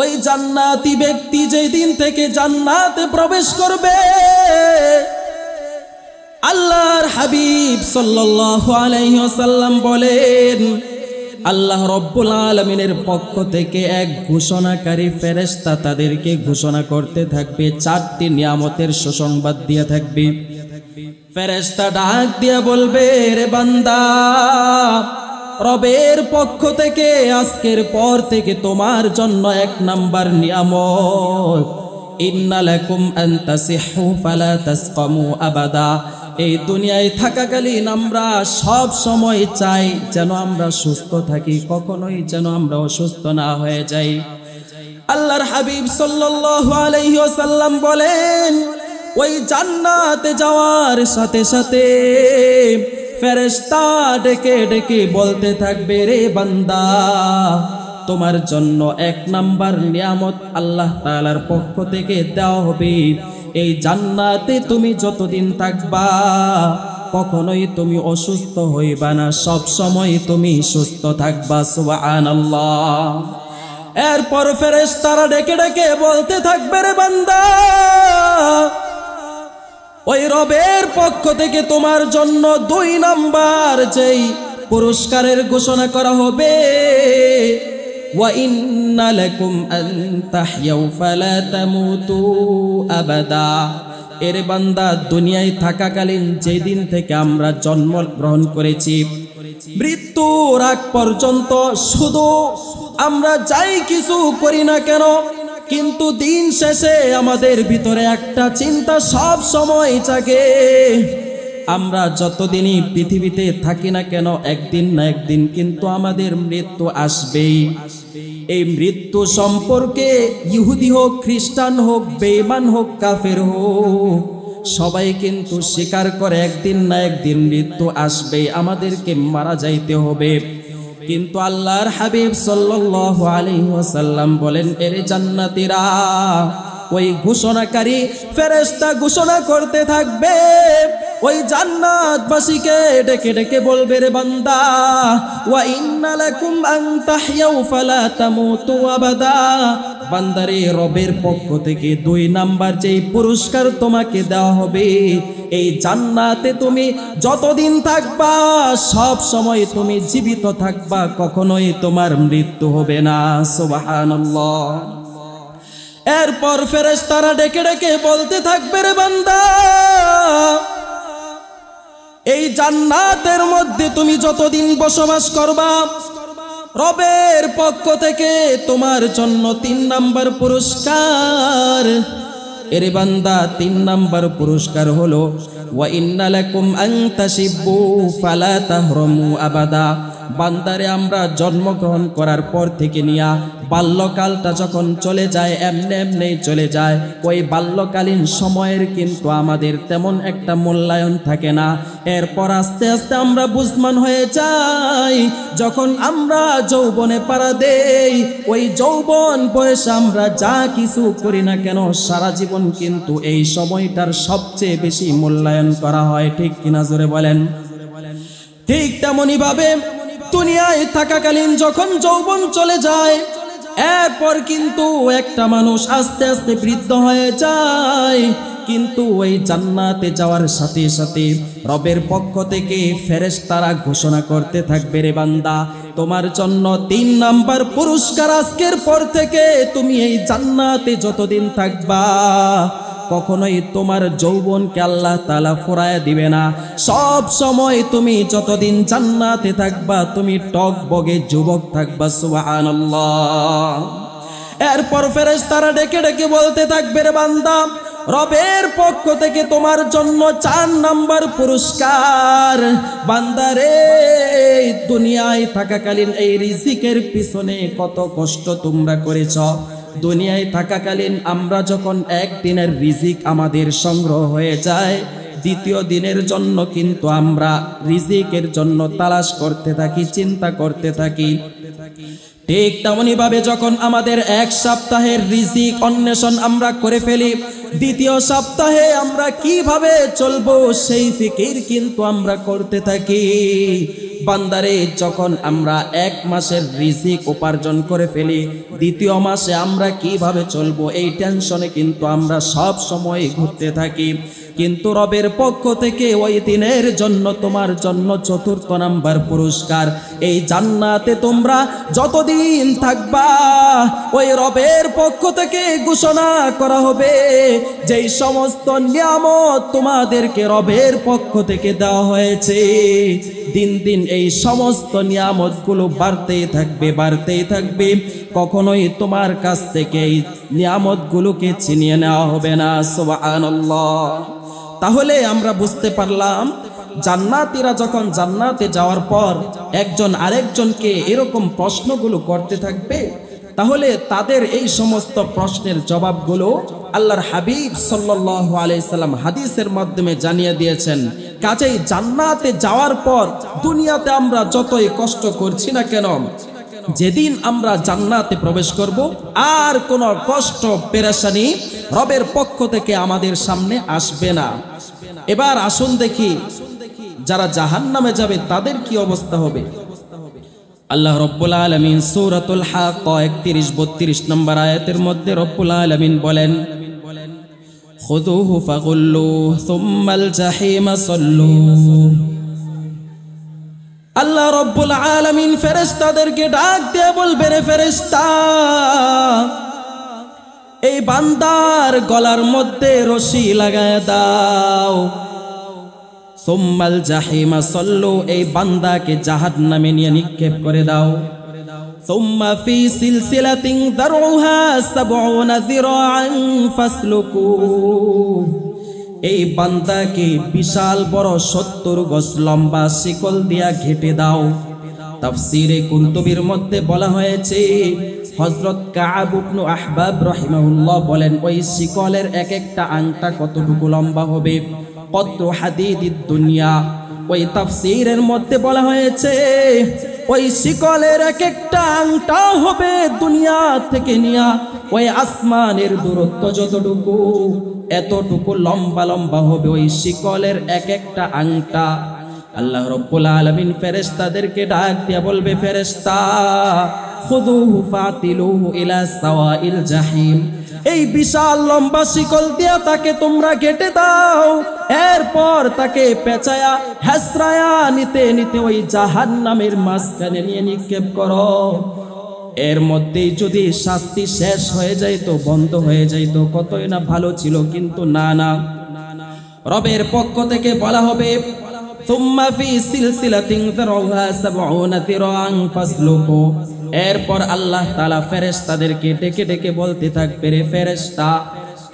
ওই জান্নাতি ব্যক্তি যেই দিন থেকে জান্নাতে প্রবেশ করবে, আল্লাহর হাবিব সাল্লাল্লাহু আলাইহি ওয়াসাল্লাম বলেন, আল্লাহ রব্বুল আলামিনের পক্ষ থেকে এক ঘোষণাকারী ফেরেশতা তাদেরকে ঘোষণা করতে থাকবে, 4টি নিয়ামতের সুসংবাদ দিয়ে থাকবে। ফেরেশতা ডাক দিয়ে বলবে, রে বান্দা, রবের পক্ষ থেকে আজকের পর থেকে তোমার জন্য 1 নাম্বার নিয়ামত, ইন্না লাকুম আন তাসিহু ফালা তাসকামু আবাদা। এই দুনিয়ায় থাকাকালীন আমরা সব সময় চাই যেন আমরা সুস্থ থাকি, কখনোই যেন আমরা অসুস্থ না হয়ে যাই। আল্লাহর হাবিব সাল্লাল্লাহু আলাইহি ওয়াসাল্লাম বলেন, ওই জান্নাতে যাওয়ার সাথে সাথে ফেরেশতা ডেকে ডেকে বলতে থাকবে, রে বান্দা, তোমার জন্য 1 নাম্বার নিয়ামত আল্লাহ তাআলার পক্ষ থেকে দেওয়া হবে। এই জান্নাতে তুমি যতদিন থাকবা কখনোই তুমি অসুস্থ হইবা না, সব সময় তুমি সুস্থ থাকবা। সুবহানাল্লাহ। এরপর ফেরেশতারা ডেকে ডেকে বলতে থাকবে, রে বান্দা, ওই রবের পক্ষ থেকে তোমার জন্য 2 নাম্বার যেই পুরস্কারের ঘোষণা করা হবে, ওয়া ইন্না লাকুম আন তাহইউ ফালা তামুতু আবাদা। এর বান্দা, দুনিয়ায় থাকাকালীন যেদিন থেকে আমরা জন্মগ্রহণ করেছি মৃত্যুর আগ পর্যন্ত শুধু আমরা যাই কিছু করি না কেন, কিন্তু দিন শেষে আমাদের ভিতরে একটা চিন্তা সব সময় জাগে, আমরা যতদিনই পৃথিবীতে থাকি না কেন একদিন না একদিন কিন্তু আমাদের মৃত্যু আসবেই। এই মৃত্যু সম্পর্কে ইহুদি হোক, খ্রিস্টান হোক, বেঈমান হোক, কাফের হোক, সবাই কিন্তু স্বীকার করে একদিন না একদিন মৃত্যু আসবেই, আমাদেরকে মারা যাইতে হবে। কিন্তু আল্লাহর হাবিব সাল্লাল্লাহু আলাইহি ওয়াসাল্লাম বলেন, এরে জান্নাতীরা, ওই ঘোষণাকারী ফেরেশতা ঘোষণা করতে থাকবে, ওই জান্নাতবাসীকে ডেকে ডেকে বলবে, রে বান্দা, ওয়া ইন্না লাকুম আন তাহইউ ফালা তামুতু আবাদা। বান্দারে, রবের পক্ষ থেকে 2 নাম্বার যেই পুরস্কার তোমাকে দেওয়া হবে, এই জান্নাতে তুমি যতদিন থাকবা সব সময় তুমি জীবিত থাকবা, কখনোই তোমার মৃত্যু হবে না। সুবহানাল্লাহ। এরপর ফেরেশতারা ডেকে ডেকে বলতে থাকবে, রে বান্দা, এই জান্নাতের মধ্যে তুমি যতদিন বসবাস করবা রবের পক্ষ থেকে তোমার জন্য 3 নাম্বার পুরস্কার। এরে বান্দা, 3 নাম্বার পুরস্কার হলো, ওয়া ইন্না লাকুম আন তাশিব্বু ফালা তাহরামু আবাদা। বান্দারে, আমরা জন্মগ্রহণ করার পর থেকে নিয়া বাল্যকালটা যখন চলে যায়, এমনি এমনি চলে যায়, ওই বাল্যকালীন সময়ের কিন্তু আমাদের তেমন একটা মূল্যায়ন থাকে না। এরপর আস্তে আস্তে আমরা বুঝমান হয়ে যাই, যখন আমরা যৌবনে পাড়া দেই, ওই যৌবন বয়সে আমরা যা কিছু করি না কেন সারা জীবন কিন্তু এই সময়টার সবচেয়ে বেশি মূল্যায়ন করা হয়। ঠিক কিনা জোরে বলেন? ঠিক তেমনি ভাবে দুনিয়ায় থাকাকালীন যখন যৌবন চলে যায়, এরপর কিন্তু একটা মানুষ আস্তে আস্তে বৃদ্ধ হয়ে যায়, কিন্তু ওই জান্নাতে যাওয়ার সাথে সাথে রবের পক্ষ থেকে ফেরেশতারা ঘোষণা করতে থাকবে, রে বান্দা, তোমার জন্য 3 নাম্বার পুরস্কার, আজকের পর থেকে তুমি এই জান্নাতে যতদিন থাকবা কখনোই তোমার যৌবনকে আল্লাহ তাআলা ফুরায় দিবে না। সব সময় তুমি যতদিন জান্নাতে থাকবা তুমি টকবগে যুবক থাকবা। সুবহানাল্লাহ। এরপর ফেরেশতারা ডেকে ডেকে বলতে থাকবে, রে বান্দা, রবের পক্ষ থেকে তোমার জন্য 4 নাম্বার পুরস্কার। বান্দারে, দুনিয়ায় থাকাকালীন এই রিজিকের পিছনে কত কষ্ট তোমরা করেছ। দুনিয়ায় থাকাকালীন আমরা যখন একদিনের রিজিক আমাদের সংগ্রহ হয়ে যায়, দ্বিতীয় দিনের জন্য কিন্তু আমরা রিজিকের জন্য তালাশ করতে থাকি, চিন্তা করতে থাকি। ঠিক তেমনি ভাবে যখন আমাদের 1 সপ্তাহের রিজিক অন্বেষণ আমরা করে ফেলি, দ্বিতীয় সপ্তাহে আমরা কিভাবে চলবো সেই ফিকির কিন্তু আমরা করতে থাকি। বান্দারে, যখন আমরা এক মাসের রিজিক উপার্জন করে ফেলি, দ্বিতীয় মাসে আমরা কিভাবে চলবো এই টেনশনে কিন্তু আমরা সব সময় ঘুরতে থাকি। কিন্তু রবের পক্ষ থেকে ওই দিনের জন্য তোমার জন্য চতুর্থ নাম্বার পুরস্কার, এই জান্নাতে তোমরা যতদিন থাকবা ওই রবের পক্ষ থেকে ঘোষণা করা হবে যেই সমস্ত নিয়ামত তোমাদেরকে রবের পক্ষ থেকে দেওয়া হয়েছে, দিন দিন এই সমস্ত নিয়ামতগুলো বাড়তেই থাকবে। কখনোই তোমার কাছ থেকে এই নিয়ামতগুলোকে ছিনিয়ে নেওয়া হবে না। সুবহানাল্লাহ। তাহলে আমরা বুঝতে পারলাম জান্নাতীরা যখন জান্নাতে যাওয়ার পর একজন আরেকজনকে এরকম প্রশ্নগুলো করতে থাকবে, তাহলে তাদের এই সমস্ত প্রশ্নের জবাবগুলো আল্লাহর হাবিব সাল্লাল্লাহু আলাইহি সাল্লাম হাদিসের মাধ্যমে জানিয়ে দিয়েছেন। কাজেই জান্নাতে যাওয়ার পর দুনিয়াতে আমরা যতই কষ্ট করছি না কেন, যেদিন আমরা জান্নাতে প্রবেশ করব আর কোনো কষ্ট পেরেশানি রবের পক্ষ থেকে আমাদের সামনে আসবে না। এবার আসুন দেখি যারা জাহান্নামে যাবে তাদের কি অবস্থা হবে। আল্লাহ রাব্বুল আলামিন সূরাতুল হাক্কা 31-32 নম্বর আয়াতের মধ্যে রব্বুল আলামিন বলেন, খুযুহু ফাগুল্লুহু সুম্মাল জাহিমা সাল্লু। আল্লাহ রাব্বুল আলামিন ফেরেশতাদেরকে ডাক দিয়ে বলবে, রে ফেরেশতা, এই বান্দার গলার মধ্যে রশি লাগায় দাও। সুম্মাল জাহিমা সাল্লু, এই বান্দাকে জাহান্নামে নিয়ে নিক্ষেপ করে দাও। সুম্মা ফি সিলসিলাতিন দারউহা 70 যিরাআন ফাসলুকু, এই বান্দাকে বিশাল বড় 70 গজ লম্বা শিকল দিয়া ঘেটে দাও। তাফসীরে কুরতুবীর মধ্যে বলা হয়েছে, হযরত কাব ইবনে আহবাব রাহিমাহুল্লাহ বলেন, ওই শিকলের এক একটা আংটা কতটুকু লম্বা হবে, কত হাদিদিদ দুনিয়া। ওই তাফসীরের মধ্যে বলা হয়েছে ওই শিকলের এক একটা আংটা হবে দুনিয়া থেকে নিয়া ওই আসমানের দূরত্ব যতটুকু, এতটুকু লম্বা লম্বা হবে ওই শিকলের এক একটা আংটা। আল্লাহ রাব্বুল আলামিন ফেরেশতাদেরকে ডাক দিয়ে বলবে, ফেরেশতা, খুযুহু ফাতিলুহু ইলা সাওয়াইল জাহিম, এই বিশাল লম্বা শিকল দিয়া তাকে তোমরা কেটে দাও, এরপর তাকে পেঁচায়া হেসরায়া নিতে নিতে ওই জাহান্নামের মাঝখানে নিয়ে নিক্ষেপ করো। এর মধ্যেই যদি শাস্তি শেষ হয়ে যাইতো, বন্ধ হয়ে যাইতো, কতই না ভালো ছিল। কিন্তু না, রবের পক্ষ থেকে বলা হবে, সুম্মা ফি সিলসিলাতিন যারউহা 70 যিরাআন ফাসলুকু। এরপর আল্লাহ তাআলা ফেরেশতাদেরকে ডেকে ডেকে বলতে থাকবে, রে ফেরেশতা,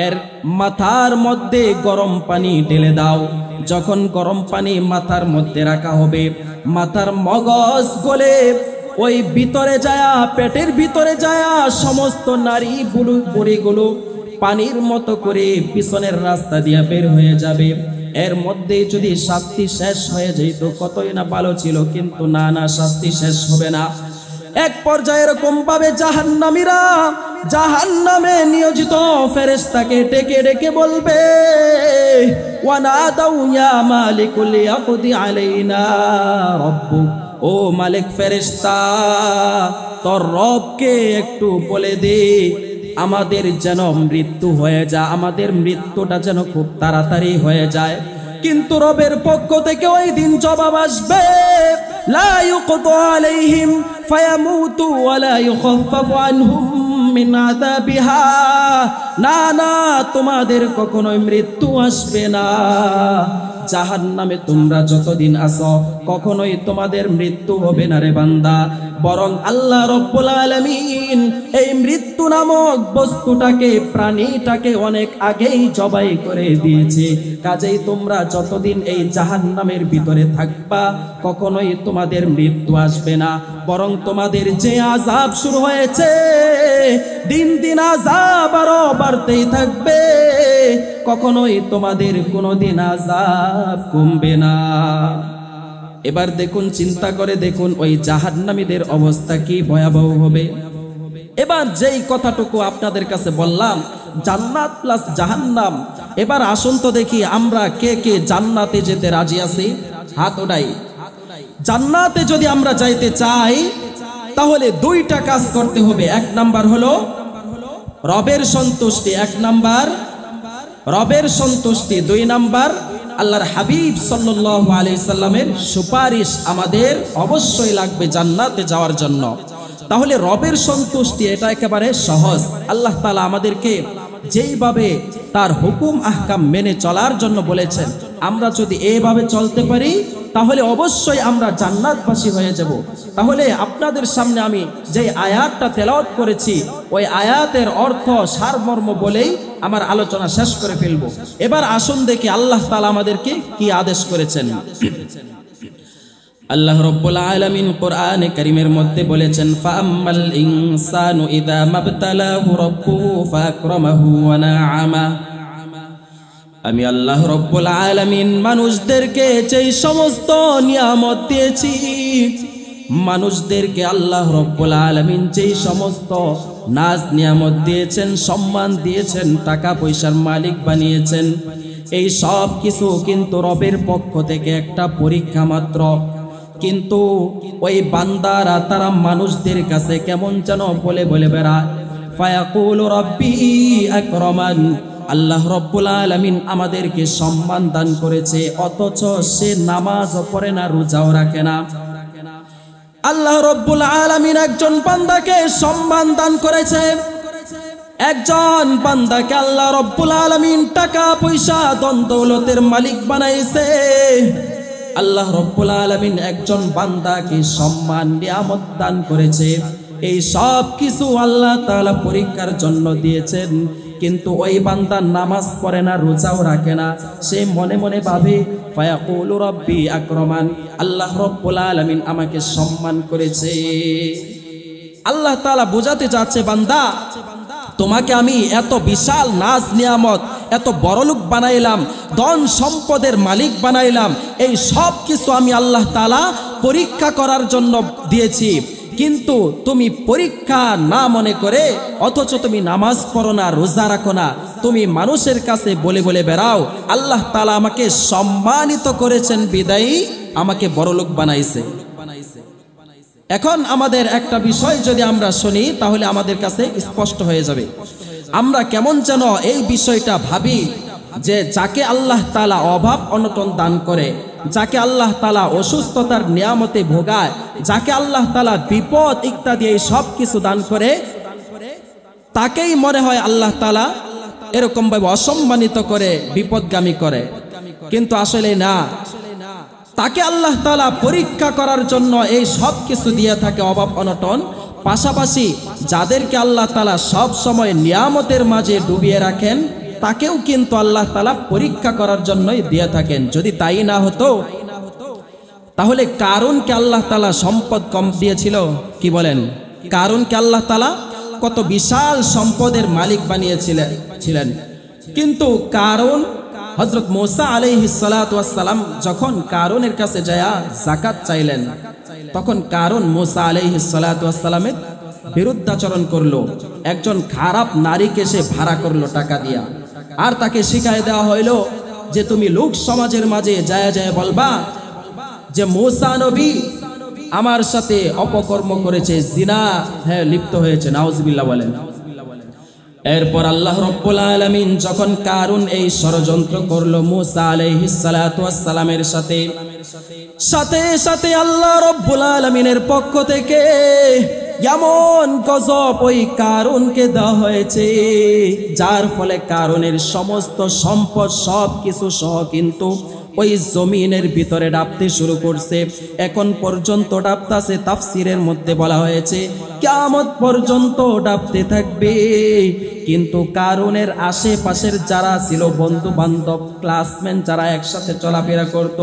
এর মাথার মধ্যে গরম পানি ঢেলে দাও। যখন গরম পানি মাথার মধ্যে রাখা হবে, মাথার মগজ গলে ওই ভিতরে যায়া, পেটের ভিতরে যায়া সমস্ত নারী বুড়িগুলো পানির মতো করে পিছনের রাস্তা দিয়ে বের হয়ে যাবে। এর মধ্যে যদি শাস্তি শেষ হয়ে যেত, কতই না ভালো ছিল। কিন্তু না, শাস্তি শেষ হবে না। এক পর্যায়ে এরকম ভাবে জাহান্নামীরা জাহান্নামে নিয়োজিত ফেরেশতাকে ডেকে ডেকে বলবে, ওয়ানাদাউ ইয়া মালিকুল ইয়াকদি আলাইনা রাব্বুক, ও মালিক ফেরেশতা, তোর রবকে একটু বলে দে আমাদের যেন মৃত্যু হয়ে যায়, আমাদের মৃত্যুটা যেন খুব তাড়াতাড়ি হয়ে যায়। কিন্তু রবের পক্ষ থেকে ওই দিন জবাব আসবে, লা ইউকদা আলাইহিম ফায়ামুতু ওয়া লা ইউখাফফাফু আনহুম মিন আযাবিহা, না, তোমাদের কখনোই মৃত্যু আসবে না। জাহান্নামে তোমরা যতদিন আছো কখনোই তোমাদের মৃত্যু হবে না রে বান্দা, বরং আল্লাহ রাব্বুল আলামিন এই মৃত্যু নামক বস্তুটাকে, প্রাণীটাকে অনেক আগেই জবাই করে দিয়েছে। কাজেই তোমরা যতদিন এই জাহান্নামের ভিতরে থাকবা কখনোই তোমাদের মৃত্যু আসবে না, বরং তোমাদের যে আযাব শুরু হয়েছে দিন দিন আযাব আরো বাড়তেই থাকবে, কখনোই তোমাদের কোনোদিন আযাব কমবে না। এবার দেখুন, চিন্তা করে দেখুন ওই জাহান্নামীদের অবস্থা কি ভয়াবহ হবে। এবার যেই কথাটুকু আপনাদের কাছে বললাম, জান্নাত প্লাস জাহান্নাম। এবার আসুন তো দেখি আমরা কে কে জান্নাতে যেতে রাজি আছি, হাত ওঠাই। জান্নাতে যদি আমরা যাইতে চাই তাহলে দুইটা কাজ করতে হবে। এক নাম্বার হলো রবের সন্তুষ্টি, এক নাম্বার রবের সন্তুষ্টি, দুই নাম্বার আল্লাহর হাবিব সাল্লাল্লাহু আলাইহি সাল্লামের সুপারিশ আমাদের অবশ্যই লাগবে জান্নাতে যাওয়ার জন্য। তাহলে রবের সন্তুষ্টি এটা একেবারে সহজ। আল্লাহ তাআলা আমাদেরকে যেইভাবে তার হুকুম আহকাম মেনে চলার জন্য বলেছেন, আমরা যদি এইভাবে চলতে পারি তাহলে অবশ্যই আমরা জান্নাতবাসী হয়ে যাব। তাহলে আপনাদের সামনে আমি যে আয়াতটা তেলাওয়াত করেছি ওই আয়াতের অর্থ সারমর্ম বলেই আমার আলোচনা শেষ করে ফেলবো। এবার আসুন দেখি আল্লাহ তাআলা আমাদেরকে কি আদেশ করেছেন। আল্লাহ রাব্বুল আলামিন কোরআনে কারীমের মধ্যে বলেছেন, ফাআম্মাল ইনসানু ইযা মাবতালাহু রাব্বুহু ফাআকরামাহু ওয়া নাআমা। আমি আল্লাহ রাব্বুল আলামিন মানুষদেরকে যেই সমস্ত নিয়ামত দিয়েছি, মানুষদেরকে আল্লাহ রাব্বুল আলামিন যেই সমস্ত নাজ নিয়ামত দিয়েছেন, সম্মান দিয়েছেন, টাকা পয়সার মালিক বানিয়েছেন, এই সব কিছু কিন্তু রবের পক্ষ থেকে একটা পরীক্ষা মাত্র। কিন্তু ওই বান্দারা তারা মানুষদের কাছে কেমন যেন বলে বলে বেড়ায়, ফায়াকুলু রাব্বি আকরামান। আল্লাহ রাব্বুল আলামিন আমাদেরকে সম্মান দান করেছে, অথচ সে নামাজও পড়ে না, রোজাও রাখে না। আল্লাহ রাব্বুল আলামিন একজন বান্দাকে সম্মান দান করেছে, একজন বান্দাকে আল্লাহ রাব্বুল আলামিন টাকা পয়সা ধন দৌলতের মালিক বানাইছে। আল্লাহ রাব্বুল আলামিন একজন বান্দাকে সম্মান নিয়ামত দান করেছে। এই সব কিছু আল্লাহ তাআলা পরীক্ষার জন্য দিয়েছেন। কিন্তু ওই বান্দা নামাজ পড়ে না, রোজাও রাখে না, সে মনে মনে ভাবে ফায়াকুলু রাব্বি আকরামান, আল্লাহ রাব্বুল আলামিন আমাকে সম্মান করেছে। আল্লাহ তাআলা বোঝাতে চাচ্ছে, বান্দা তোমাকে আমি এত বিশাল নাজ নিয়ামত, এত বড়লোক বানাইলাম, ধন সম্পদের মালিক বানাইলাম, এই সব কিছু আমি আল্লাহ তাআলা পরীক্ষা করার জন্য দিয়েছি। কিন্তু তুমি পরীক্ষা না মনে করে অথচ তুমি নামাজ পড়ো না, রোজা রাখো না, তুমি মানুষের কাছে বলে বলে বেড়াও আল্লাহ তাআলা আমাকে সম্মানিত করেছেন বিদায়ী আমাকে বড়লোক বানাইছে। এখন আমাদের একটা বিষয় যদি আমরা শুনি তাহলে আমাদের কাছে স্পষ্ট হয়ে যাবে। আমরা কেমন যেন এই বিষয়টা ভাবি যে যাকে আল্লাহ তাআলা অভাব অনটন দান করে, যাকে আল্লাহ তাআলা অসুস্থতার নিয়ামতে ভোগায়, যাকে আল্লাহ তাআলা বিপদ ইত্যাদি এই সব কিছু দান করে, তাকেই মনে হয় আল্লাহ তাআলা এরকম ভাবে অসম্মানিত করে, বিপদগামী করে। কিন্তু আসলে না, তাকে আল্লাহ তাআলা পরীক্ষা করার জন্য এই সব কিছু দিয়ে থাকে, অভাব অনটন। পাশাপাশি যাদেরকে আল্লাহ তাআলা সব সময় নিয়ামতের মাঝে ডুবিয়ে রাখেন, তাকেও কিন্তু আল্লাহ তাআলা পরীক্ষা করার জন্যই দিয়ে থাকেন। যদি তাই না হতো তাহলে কারুনকে আল্লাহ তাআলা সম্পদ কম দিয়েছিল? কি বলেন? কারুনকে আল্লাহ তাআলা কত বিশাল সম্পদের মালিক বানিয়েছিলেন। কিন্তু কারুন, হযরত মূসা আলাইহিস সালাতু ওয়াস সালাম যখন কারুনের কাছে যায় যাকাত চাইলেন, তখন কারুন মূসা আলাইহিস সালাতু ওয়াস সালামের বিরুদ্ধাচরণ করলো। একজন খারাপ নারীকে সে ভাড়া করলো টাকা দিয়া, আর তাকে শিখায় দেওয়া হইলো যে তুমি লোক সমাজের মাঝে যায় যায় বলবা যে মূসা নবী আমার সাথে অপকর্ম করেছে, জিনা লিপ্ত হয়েছে, নাউজুবিল্লাহ বলেন। এরপর আল্লাহ রাব্বুল আলামিন যখন কারুন এই ষড়যন্ত্র করলো মূসা আলাইহিস সালাতু ওয়াস সালামের সাথে, সাথে সাথে আল্লাহ রাব্বুল আলামিনের পক্ষ থেকে এমন গজব ওই কারুনকে দেওয়া হয়েছে, যার ফলে কারুনের সমস্ত সম্পদ সব কিছু সহ কিন্তু ওই জমিনের ভিতরে ডাবতে শুরু করছে। এখন পর্যন্ত ডাবতাছে। তাফসিরের মধ্যে বলা হয়েছে কিয়ামত পর্যন্ত ডাবতে থাকবে। কিন্তু কারুনের আশেপাশের যারা ছিল, বন্ধু বান্ধব, ক্লাসমেট, যারা একসাথে চলাফেরা করত,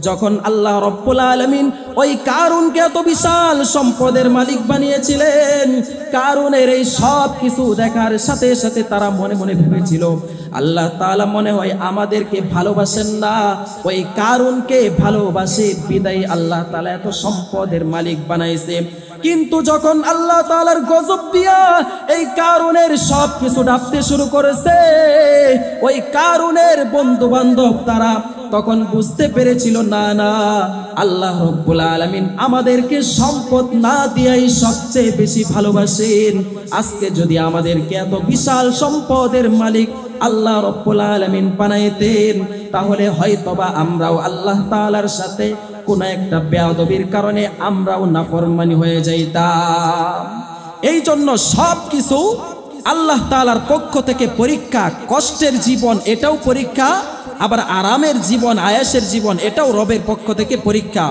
যখন আল্লাহ রাব্বুল আলামিন ওই কারুনকে এত বিশাল সম্পদের মালিক বানিয়েছিলেন, কারুনের এই সব কিছু দেখার সাথে সাথে তারা মনে মনে ভেবেছিল আল্লাহ তাআলা মনে হয় আমাদেরকে ভালোবাসেন না, ওই কারুনকে ভালোবাসে বিদায় আল্লাহ তাআলা এত সম্পদের মালিক বানাইছে। কিন্তু যখন আল্লাহ তাআলার গজব দিয়া এই কারুনের সব কিছু ডাকতে শুরু করেছে, ওই কারুনের বন্ধু বান্ধব তারা তখন বুঝতে পেরেছিল না না, আল্লাহ রব্বুল আলামিন আমাদেরকে সম্পদ না দিয়াই সবচেয়ে বেশি ভালোবাসেন। আজকে যদি আমাদেরকে এত বিশাল সম্পদের মালিক আল্লাহ রব্বুল আলামিন বানাইতেন, তাহলে হয়তোবা আমরাও আল্লাহ তাআলার সাথে কোন একটা বেয়াদবির কারণে আমরাও নাফরমানি হয়ে যাইতাম। এই জন্য সবকিছু আল্লাহ তাআলার পক্ষ থেকে পরীক্ষা। কষ্টের জীবন এটাও পরীক্ষা, আবার আরামের জীবন, আয়েশের জীবন এটাও রবের পক্ষ থেকে পরীক্ষা।